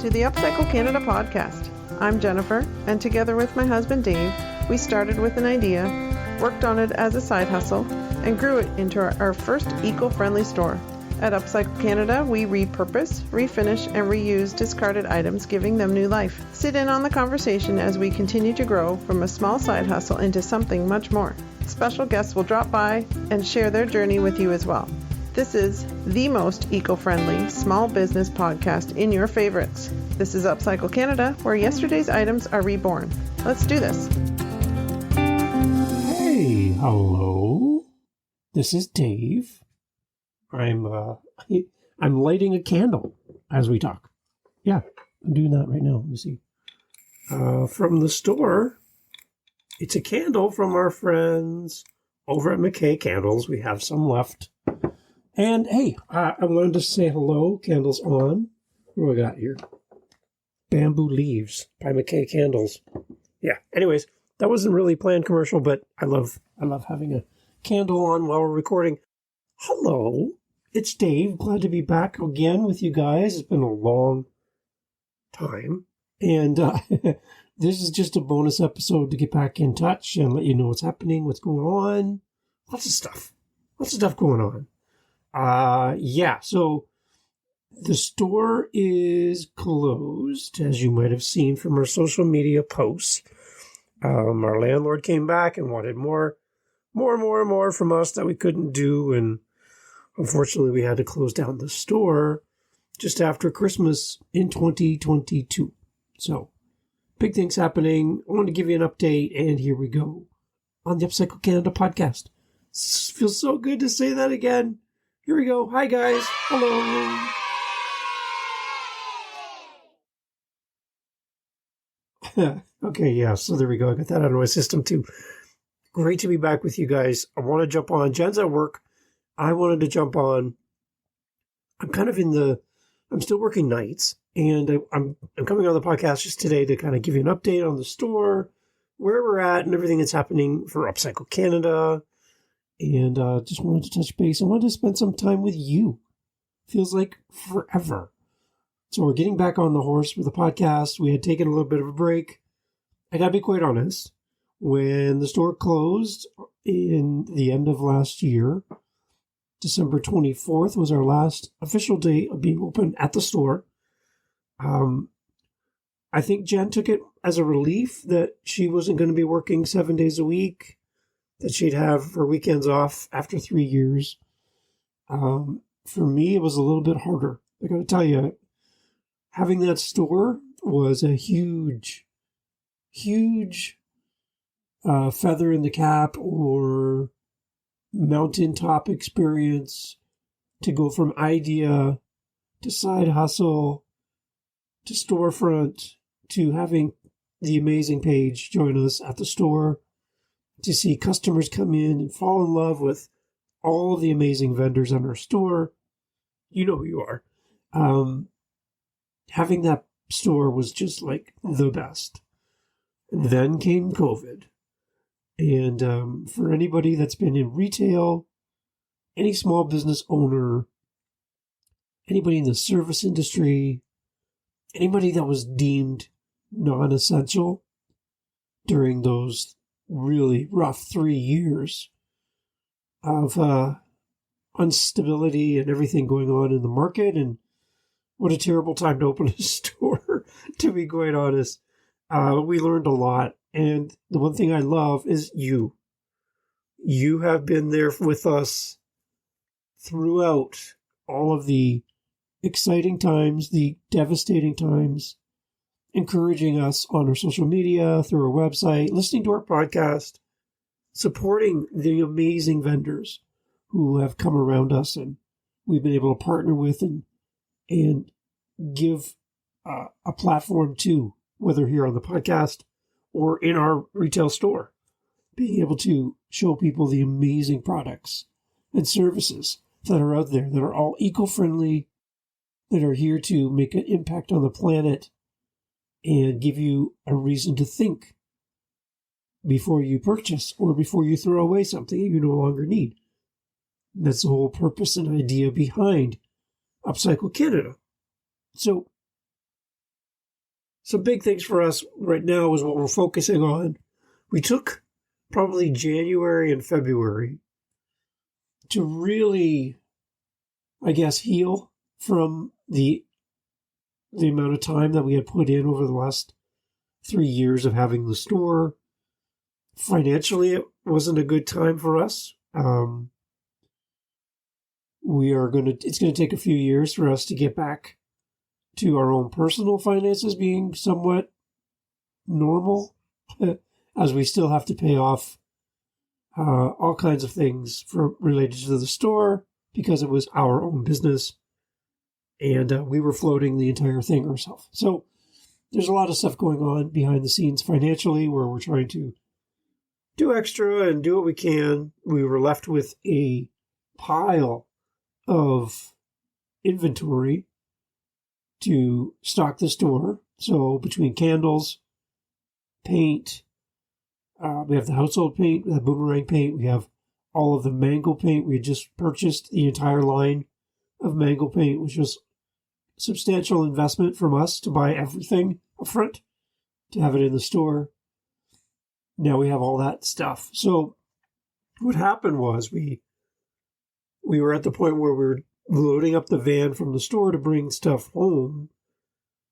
to the UpCycle Canada podcast. I'm Jennifer, and together with my husband Dave, we started with an idea, worked on it as a side hustle, and grew it into our first eco-friendly store. At UpCycle Canada, we repurpose, refinish, and reuse discarded items, giving them new life. Sit in on the conversation as we continue to grow from a small side hustle into something much more. Special guests will drop by and share their journey with you as well. This is the most eco-friendly small business podcast in your favorites. This is UpCycle Canada, where yesterday's items are reborn. Let's do this. Hey, hello. This is Dave. I'm lighting a candle as we talk. Yeah, I'm doing that right now. Let me see. From the store, it's a candle from our friends over at McKay Candles. We have some left. And hey, I wanted to say hello. Candles on. What do I got here? Bamboo Leaves by McKay Candles. Yeah. Anyways, that wasn't really a planned commercial, but I love having a candle on while we're recording. Hello, it's Dave. Glad to be back again with you guys. It's been a long time, and this is just a bonus episode to get back in touch and let you know what's happening, what's going on. Lots of stuff going on. So the store is closed, as you might have seen from our social media posts. Our landlord came back and wanted more from us that we couldn't do, and unfortunately we had to close down the store just after Christmas in 2022. So, big things happening. I want to give you an update, and here we go on the UpCycle Canada podcast. Feels so good to say that again. Here we go. Hi, guys. Hello. Okay, yeah, so there we go. I got that out of my system, too. Great to be back with you guys. I want to jump on. Jen's at work. I wanted to jump on. I'm still working nights, and I'm coming on the podcast just today to kind of give you an update on the store, where we're at, and everything that's happening for UpCycle Canada. And just wanted to touch base. I wanted to spend some time with you. Feels like forever. So we're getting back on the horse with the podcast. We had taken a little bit of a break. I gotta be quite honest. When the store closed in the end of last year, December 24th was our last official day of being open at the store. I think Jen took it as a relief that she wasn't going to be working 7 days a week, that she'd have her weekends off after 3 years. For me, it was a little bit harder. I got to tell you, having that store was a huge feather in the cap or mountaintop experience to go from idea to side hustle to storefront to having the amazing Paige join us at the store, to see customers come in and fall in love with all of the amazing vendors in our store. You know who you are. Having that store was just like the best. Then came COVID. And for anybody that's been in retail, any small business owner, anybody in the service industry, anybody that was deemed non-essential during those really rough 3 years of instability and everything going on in the market, and what a terrible time to open a store, to be quite honest. We learned a lot. And the one thing I love is you. You have been there with us throughout all of the exciting times, the devastating times, encouraging us on our social media, through our website, listening to our podcast, supporting the amazing vendors who have come around us and we've been able to partner with and give a platform to, whether here on the podcast or in our retail store, being able to show people the amazing products and services that are out there that are all eco-friendly, that are here to make an impact on the planet and give you a reason to think before you purchase or before you throw away something you no longer need. That's the whole purpose and idea behind UpCycle Canada. So some big things for us right now is what we're focusing on. We took probably January and February to really, I guess, heal from the amount of time that we had put in over the last 3 years of having the store. Financially, it wasn't a good time for us. It's going to take a few years for us to get back to our own personal finances being somewhat normal, as we still have to pay off all kinds of things related to the store because it was our own business, and we were floating the entire thing ourselves. So there's a lot of stuff going on behind the scenes financially where we're trying to do extra and do what we can. We were left with a pile of inventory to stock the store. So between candles, paint, we have the household paint, the boomerang paint, we have all of the mango paint. We had just purchased the entire line of mango paint, which was a substantial investment from us to buy everything up front, to have it in the store. Now we have all that stuff. So what happened was we were at the point where we were loading up the van from the store to bring stuff home,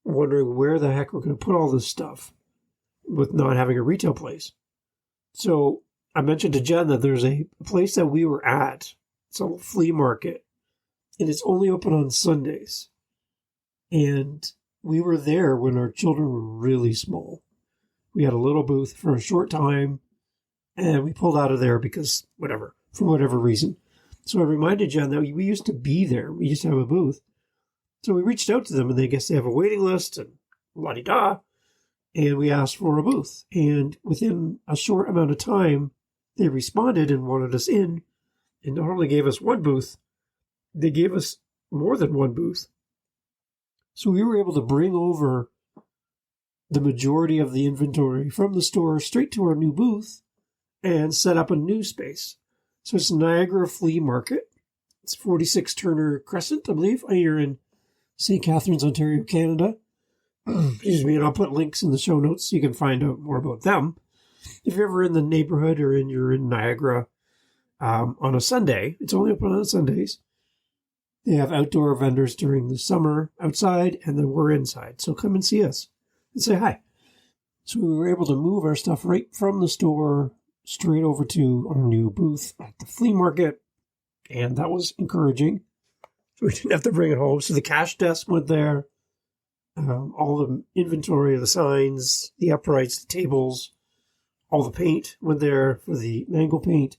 wondering where the heck we're going to put all this stuff with not having a retail place. So I mentioned to Jen that there's a place that we were at. It's a flea market, and it's only open on Sundays. And we were there when our children were really small. We had a little booth for a short time, and we pulled out of there because for whatever reason. So I reminded Jen that we used to be there. We used to have a booth. So we reached out to them, and they guess they have a waiting list and la-di-da. And we asked for a booth. And within a short amount of time, they responded and wanted us in. And not only gave us one booth, they gave us more than one booth. So we were able to bring over the majority of the inventory from the store straight to our new booth and set up a new space. So it's Niagara Flea Market. It's 46 Turner Crescent, I believe. You're in St. Catharines, Ontario, Canada. Excuse me, and I'll put links in the show notes so you can find out more about them. If you're ever in the neighborhood or you're in Niagara on a Sunday, it's only open on Sundays. They have outdoor vendors during the summer outside, and then we're inside. So come and see us and say hi. So we were able to move our stuff right from the store straight over to our new booth at the flea market, and that was encouraging. So we didn't have to bring it home. So the cash desk went there. All the inventory of the signs, the uprights, the tables, all the paint went there for the mango paint,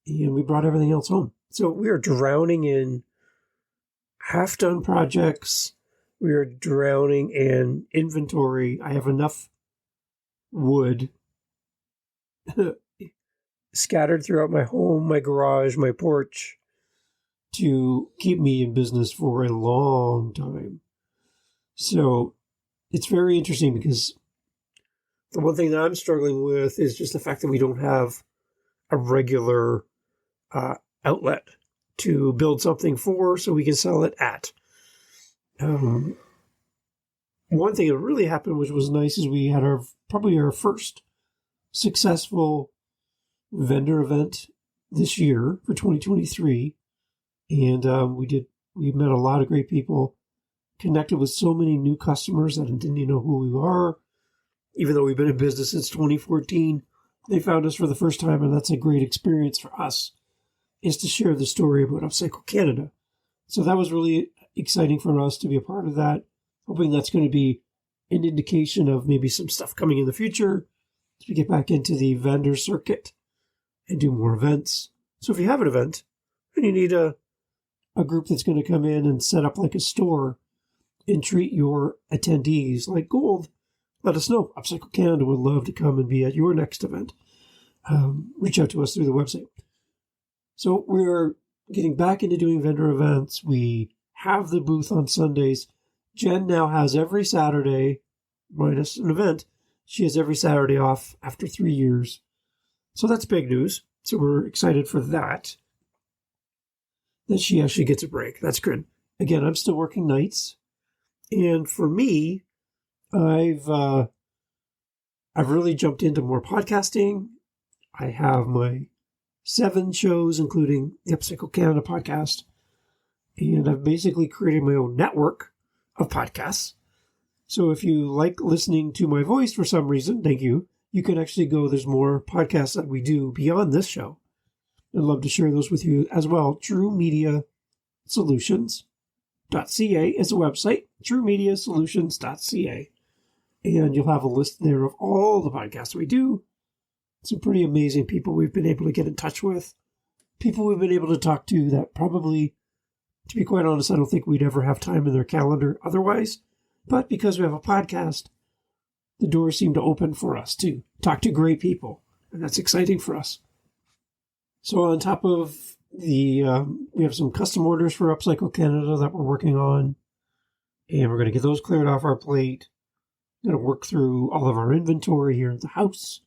and we brought everything else home. So we are drowning in half-done projects. We are drowning in inventory. I have enough wood scattered throughout my home, my garage, my porch to keep me in business for a long time. So it's very interesting because the one thing that I'm struggling with is just the fact that we don't have a regular outlet to build something for so we can sell it at. One thing that really happened, which was nice, is we had probably our first successful vendor event this year for 2023. And we met a lot of great people, connected with so many new customers that didn't even know who we are. Even though we've been in business since 2014, they found us for the first time, and that's a great experience for us, is to share the story about UpCycle Canada. So that was really exciting for us to be a part of that, hoping that's going to be an indication of maybe some stuff coming in the future as we get back into the vendor circuit and do more events. So if you have an event and you need a group that's going to come in and set up like a store and treat your attendees like gold, let us know. UpCycle Canada would love to come and be at your next event. Reach out to us through the website. So we're getting back into doing vendor events. We have the booth on Sundays. Jen now has every Saturday, minus an event, she has every Saturday off after 3 years. So that's big news. So we're excited for that she actually gets a break. That's good. Again, I'm still working nights. And for me, I've really jumped into more podcasting. I have my 7 shows, including the UpCycle Canada podcast, and I've basically created my own network of podcasts. So if you like listening to my voice for some reason, thank you. You can actually go, there's more podcasts that we do beyond this show. I'd love to share those with you as well. TrueMediaSolutions.ca is a website, TrueMediaSolutions.ca. And you'll have a list there of all the podcasts we do. Some pretty amazing people we've been able to get in touch with. People we've been able to talk to that probably, to be quite honest, I don't think we'd ever have time in their calendar otherwise. But because we have a podcast, the doors seem to open for us to talk to great people. And that's exciting for us. So on top of we have some custom orders for UpCycle Canada that we're working on. And we're going to get those cleared off our plate. We're going to work through all of our inventory here at the house.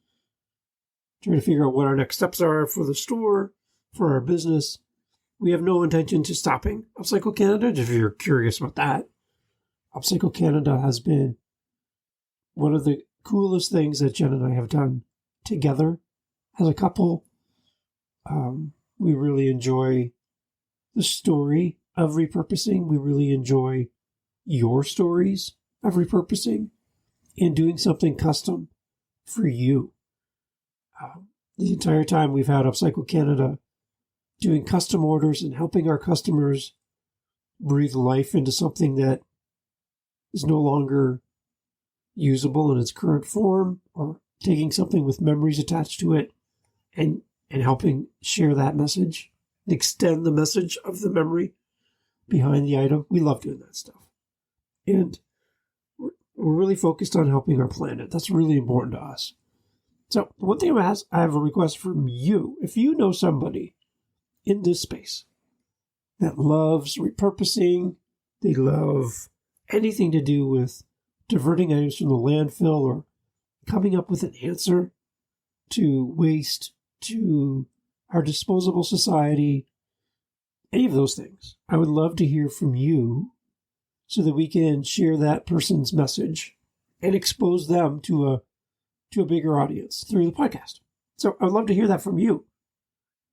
Trying to figure out what our next steps are for the store, for our business. We have no intention to stopping UpCycle Canada, if you're curious about that. UpCycle Canada has been one of the coolest things that Jen and I have done together as a couple. We really enjoy the story of repurposing. We really enjoy your stories of repurposing and doing something custom for you. The entire time we've had UpCycle Canada doing custom orders and helping our customers breathe life into something that is no longer usable in its current form, or taking something with memories attached to it and helping share that message, extend the message of the memory behind the item. We love doing that stuff. And we're really focused on helping our planet. That's really important to us. So one thing I have a request from you. If you know somebody in this space that loves repurposing, they love anything to do with diverting items from the landfill or coming up with an answer to waste, to our disposable society, any of those things, I would love to hear from you so that we can share that person's message and expose them to a bigger audience through the podcast. So I would love to hear that from you.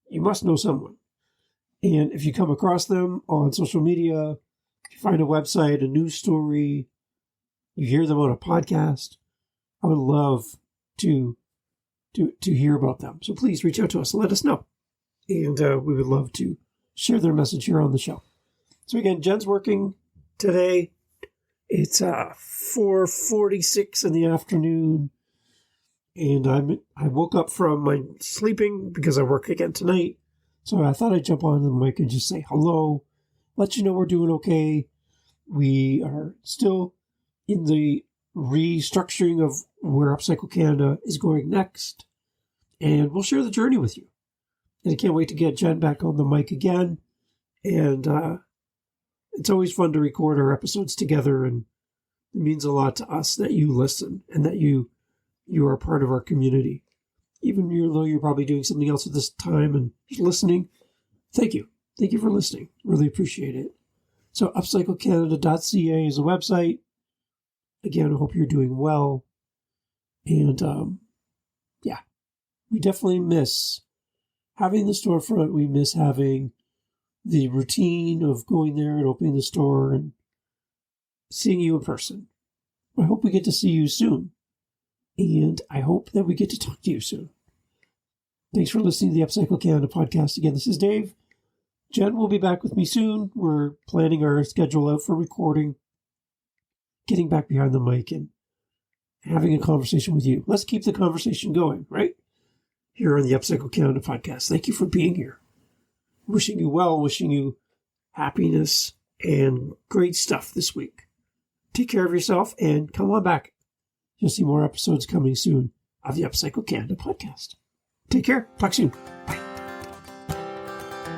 You must know someone. And if you come across them on social media, if you find a website, a news story, you hear them on a podcast, I would love to hear about them. So please reach out to us and let us know. And we would love to share their message here on the show. So again, Jen's working today. It's 4:46 in the afternoon. And I woke up from my sleeping because I work again tonight. So I thought I'd jump on the mic and just say hello, let you know we're doing okay. We are still in the restructuring of where UpCycle Canada is going next. And we'll share the journey with you. And I can't wait to get Jen back on the mic again. And it's always fun to record our episodes together. And it means a lot to us that you listen and that you are part of our community. Even though you're probably doing something else at this time and listening, thank you. Thank you for listening. Really appreciate it. So UpCycleCanada.ca is a website. Again, I hope you're doing well. And we definitely miss having the storefront. We miss having the routine of going there and opening the store and seeing you in person. I hope we get to see you soon. And I hope that we get to talk to you soon. Thanks for listening to the UpCycle Canada podcast. Again, this is Dave. Jen will be back with me soon. We're planning our schedule out for recording, getting back behind the mic and having a conversation with you. Let's keep the conversation going, right? Here on the UpCycle Canada podcast. Thank you for being here. Wishing you well, wishing you happiness and great stuff this week. Take care of yourself and come on back. You'll see more episodes coming soon of the UpCycle Canada podcast. Take care. Talk soon. Bye.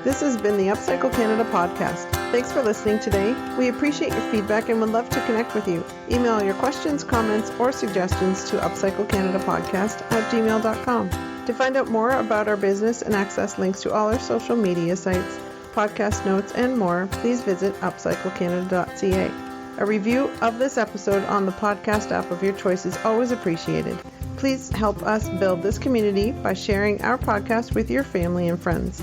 This has been the UpCycle Canada podcast. Thanks for listening today. We appreciate your feedback and would love to connect with you. Email your questions, comments, or suggestions to upcyclecanadapodcast@gmail.com. To find out more about our business and access links to all our social media sites, podcast notes, and more, please visit upcyclecanada.ca. A review of this episode on the podcast app of your choice is always appreciated. Please help us build this community by sharing our podcast with your family and friends.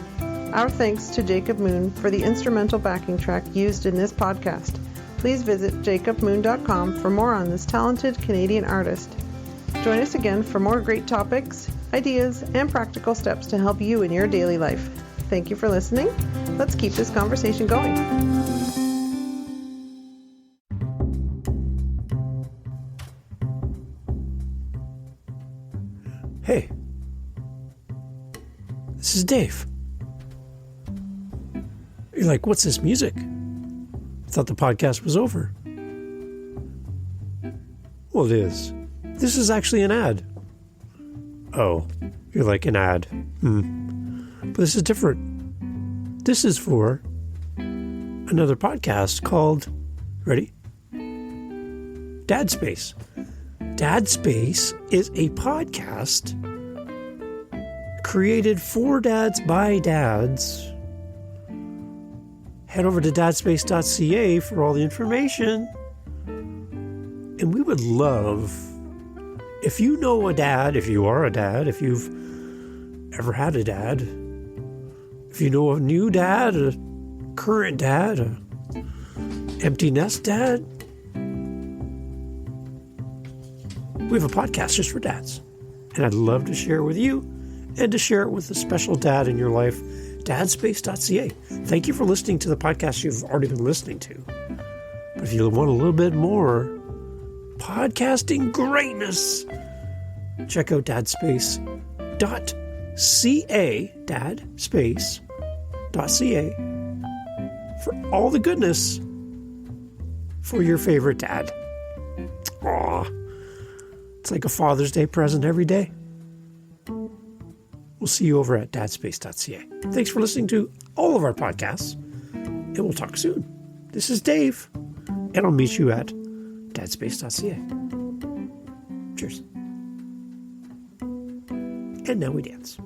Our thanks to Jacob Moon for the instrumental backing track used in this podcast. Please visit jacobmoon.com for more on this talented Canadian artist. Join us again for more great topics, ideas, and practical steps to help you in your daily life. Thank you for listening. Let's keep this conversation going. Hey, this is Dave. You're like, what's this music? I thought the podcast was over. Well, it is. This is actually an ad. Oh, you're like, an ad. But this is different. This is for another podcast called, ready? Dad Space. Dad Space is a podcast created for dads by dads. Head over to dadspace.ca for all the information. And we would love, if you know a dad, if you are a dad, if you've ever had a dad, if you know a new dad, a current dad, a empty nest dad, we have a podcast just for dads. And I'd love to share it with you and to share it with a special dad in your life. Dadspace.ca. Thank you for listening to the podcast you've already been listening to. But if you want a little bit more podcasting greatness, check out dadspace.ca, dadspace.ca, for all the goodness for your favorite dad. Aw, it's like a Father's Day present every day. We'll see you over at dadspace.ca. Thanks for listening to all of our podcasts, and we'll talk soon. This is Dave, and I'll meet you at dadspace.ca. Cheers. And now we dance.